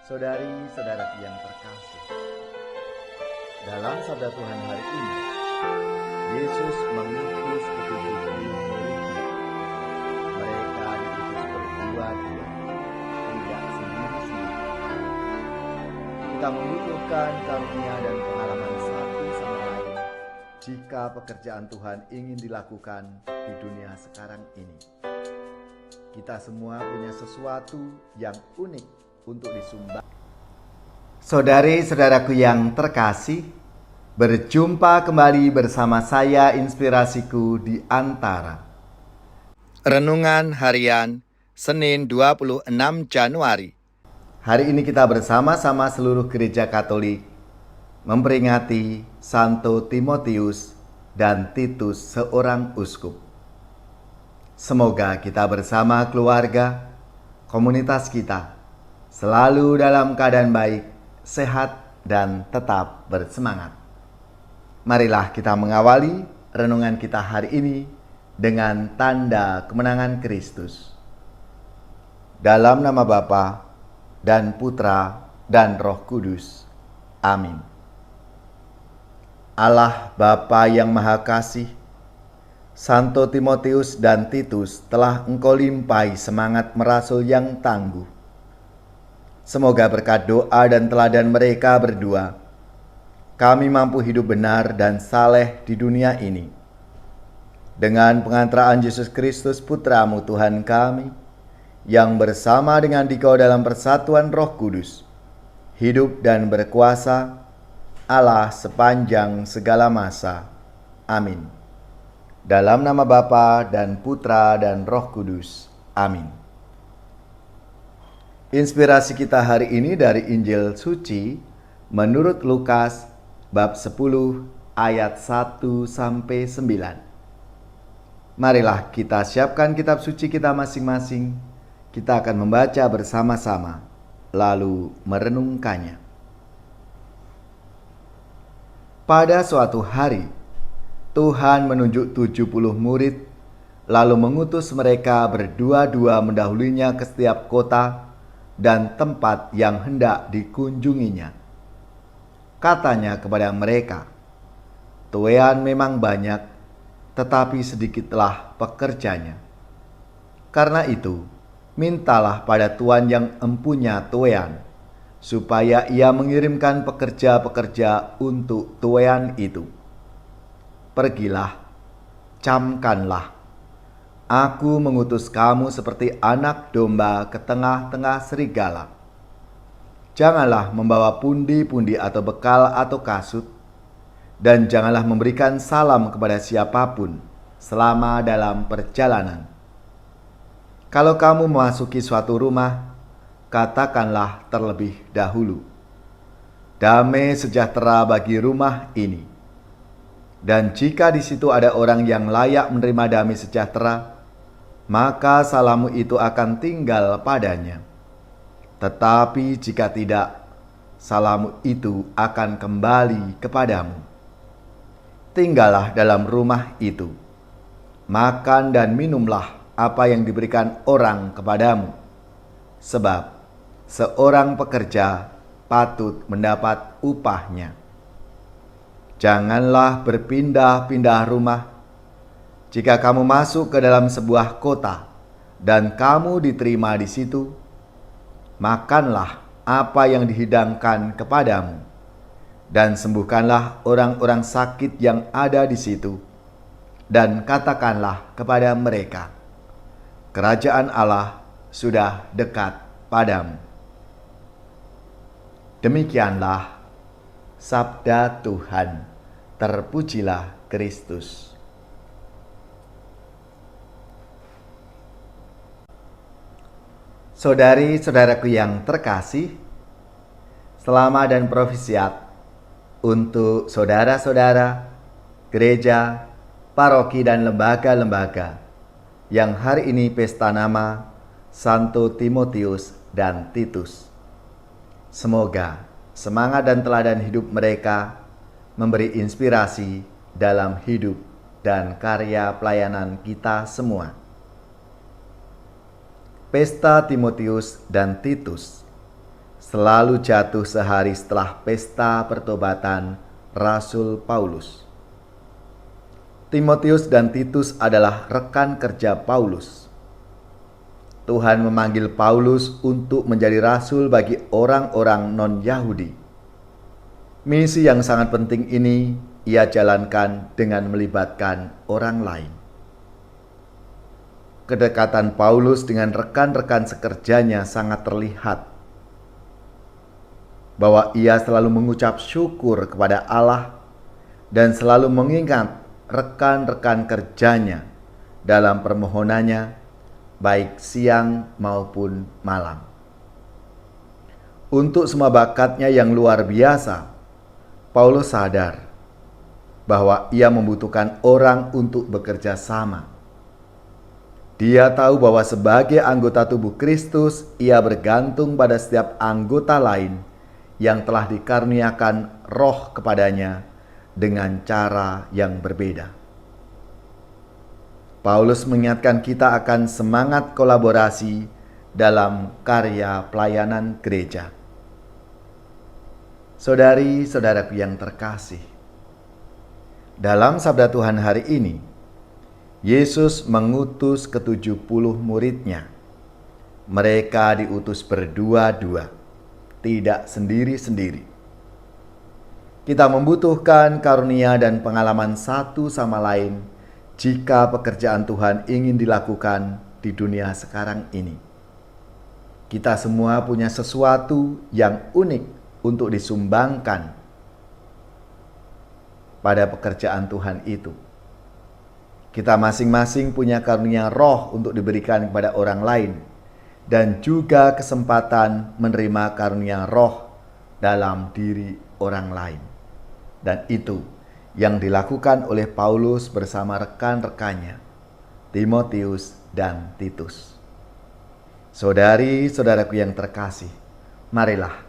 Saudari-saudaraku yang terkasih, dalam sabda Tuhan hari ini, Yesus mengutus ketujuh murid-Nya. Mereka diutus berdua-dua, tidak sendiri-sendiri. Kita membutuhkan karunia dan pengalaman satu sama lain jika pekerjaan Tuhan ingin dilakukan di dunia sekarang ini. Kita semua punya sesuatu yang unik untuk disumbang. Saudari-saudaraku yang terkasih, berjumpa kembali bersama saya Inspirasiku di Antara. Renungan Harian Senin 26 Januari. Hari ini kita bersama-sama seluruh gereja Katolik memperingati Santo Timotius dan Titus, seorang uskup. Semoga kita bersama keluarga, komunitas kita selalu dalam keadaan baik, sehat, dan tetap bersemangat. Marilah kita mengawali renungan kita hari ini dengan tanda kemenangan Kristus. Dalam nama Bapa dan Putra dan Roh Kudus. Amin. Allah Bapa yang Maha Kasih, Santo Timotius dan Titus telah Engkau limpahi semangat merasul yang tangguh. Semoga berkat doa dan teladan mereka berdua, kami mampu hidup benar dan saleh di dunia ini. Dengan pengantaraan Yesus Kristus Putramu Tuhan kami, yang bersama dengan Dikau dalam persatuan Roh Kudus, hidup dan berkuasa Allah sepanjang segala masa. Amin. Dalam nama Bapa dan Putra dan Roh Kudus. Amin. Inspirasi kita hari ini dari Injil Suci menurut Lukas bab 10 ayat 1-9. Marilah kita siapkan kitab suci kita masing-masing. Kita akan membaca bersama-sama lalu merenungkannya. Pada suatu hari, Tuhan menunjuk 70 murid, lalu mengutus mereka berdua-dua mendahulunya ke setiap kota dan tempat yang hendak dikunjunginya. Katanya kepada mereka, "Tuaian memang banyak, tetapi sedikitlah pekerjanya. Karena itu, mintalah pada Tuan yang empunya tuaian, supaya ia mengirimkan pekerja-pekerja untuk tuaian itu. Pergilah, camkanlah. Aku mengutus kamu seperti anak domba ke tengah-tengah serigala. Janganlah membawa pundi-pundi atau bekal atau kasut, dan janganlah memberikan salam kepada siapapun selama dalam perjalanan. Kalau kamu memasuki suatu rumah, katakanlah terlebih dahulu, 'Damai sejahtera bagi rumah ini.' Dan jika di situ ada orang yang layak menerima damai sejahtera, maka salammu itu akan tinggal padanya. Tetapi jika tidak, salammu itu akan kembali kepadamu. Tinggallah dalam rumah itu, makan dan minumlah apa yang diberikan orang kepadamu, sebab seorang pekerja patut mendapat upahnya. Janganlah berpindah-pindah rumah. Jika kamu masuk ke dalam sebuah kota dan kamu diterima di situ, makanlah apa yang dihidangkan kepadamu, dan sembuhkanlah orang-orang sakit yang ada di situ, dan katakanlah kepada mereka, 'Kerajaan Allah sudah dekat padamu.'" Demikianlah sabda Tuhan. Terpujilah Kristus. Saudari-saudaraku yang terkasih, selamat dan profisiat untuk saudara-saudara, gereja, paroki, dan lembaga-lembaga yang hari ini pesta nama Santo Timotius dan Titus. Semoga semangat dan teladan hidup mereka memberi inspirasi dalam hidup dan karya pelayanan kita semua. Pesta Timotius dan Titus selalu jatuh sehari setelah pesta pertobatan Rasul Paulus. Timotius dan Titus adalah rekan kerja Paulus. Tuhan memanggil Paulus untuk menjadi rasul bagi orang-orang non-Yahudi. Misi yang sangat penting ini ia jalankan dengan melibatkan orang lain. Kedekatan Paulus dengan rekan-rekan sekerjanya sangat terlihat bahwa ia selalu mengucap syukur kepada Allah dan selalu mengingat rekan-rekan kerjanya dalam permohonannya, baik siang maupun malam. Untuk semua bakatnya yang luar biasa, Paulus sadar bahwa ia membutuhkan orang untuk bekerja sama. Dia tahu bahwa sebagai anggota tubuh Kristus, ia bergantung pada setiap anggota lain yang telah dikaruniakan Roh kepadanya dengan cara yang berbeda. Paulus mengingatkan kita akan semangat kolaborasi dalam karya pelayanan gereja. Saudari-saudaraku yang terkasih, dalam sabda Tuhan hari ini, Yesus mengutus ke-70 muridnya. Mereka diutus berdua-dua, tidak sendiri-sendiri. Kita membutuhkan karunia dan pengalaman satu sama lain jika pekerjaan Tuhan ingin dilakukan di dunia sekarang ini. Kita semua punya sesuatu yang unik untuk disumbangkan pada pekerjaan Tuhan itu. Kita masing-masing punya karunia roh untuk diberikan kepada orang lain dan juga kesempatan menerima karunia roh dalam diri orang lain. Dan itu yang dilakukan oleh Paulus bersama rekan-rekannya, Timotius dan Titus. Saudari-saudaraku yang terkasih, marilah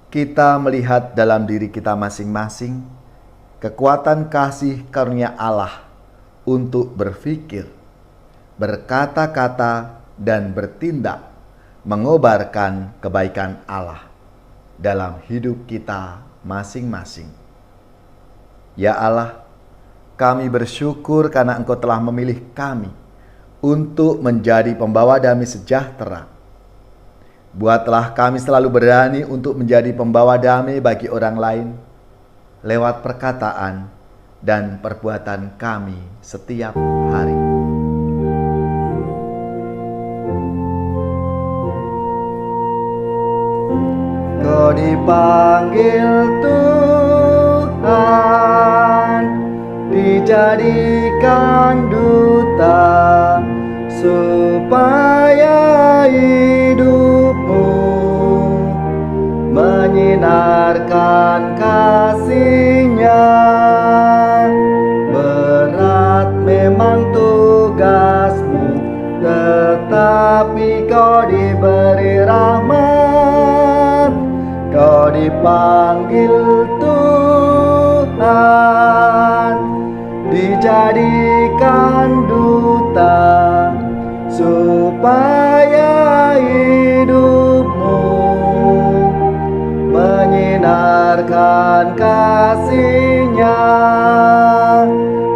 kita melihat dalam diri kita masing-masing kekuatan kasih karunia Allah untuk berpikir, berkata-kata, dan bertindak mengobarkan kebaikan Allah dalam hidup kita masing-masing. Ya Allah, kami bersyukur karena Engkau telah memilih kami untuk menjadi pembawa damai sejahtera. Buatlah kami selalu berani untuk menjadi pembawa damai bagi orang lain lewat perkataan dan perbuatan kami setiap hari. Kau dipanggil Tuhan, dijadikan duta supaya hidupmu menyinarkan kasih-Nya. Berat memang tugasmu, tetapi kau diberi rahmat. Kau dipanggil Tuhan, dijadikan duta supaya hidupmu menyinarkan kasih-Nya.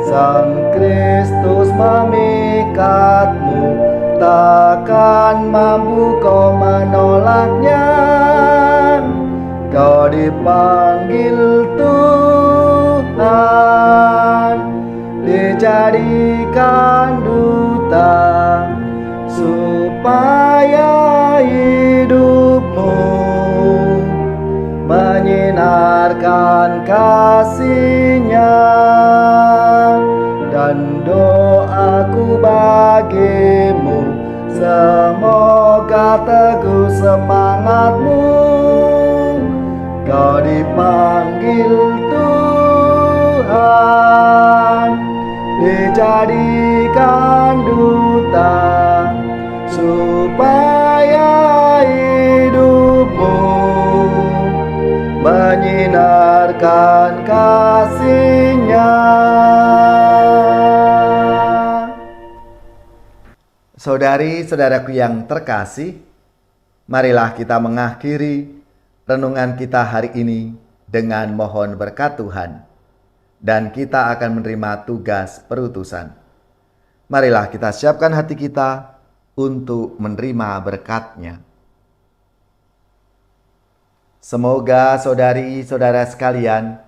Sang Kristus memikatmu, takkan mampu kau menolaknya. Kau dipanggil Tuhan, dijadikan duta supaya hidupmu menyinarkan kasih-Nya. Dan doaku bagimu, semoga teguh semangatmu. Kau dipanggil Tuhan, dijadikan duta supaya hidupmu menyinarkan kasih-Nya. Saudari-saudaraku yang terkasih, marilah kita mengakhiri renungan kita hari ini dengan mohon berkat Tuhan, dan kita akan menerima tugas perutusan. Marilah kita siapkan hati kita untuk menerima berkat-Nya. Semoga saudari-saudara sekalian,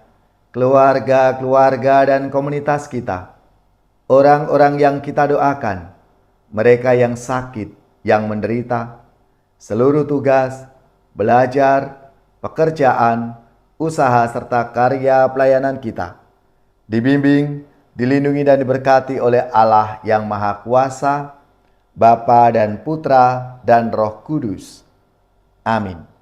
keluarga-keluarga dan komunitas kita, orang-orang yang kita doakan, mereka yang sakit, yang menderita, seluruh tugas, belajar, pekerjaan, usaha serta karya pelayanan kita, dibimbing, dilindungi dan diberkati oleh Allah yang Maha Kuasa, Bapa dan Putra dan Roh Kudus. Amin.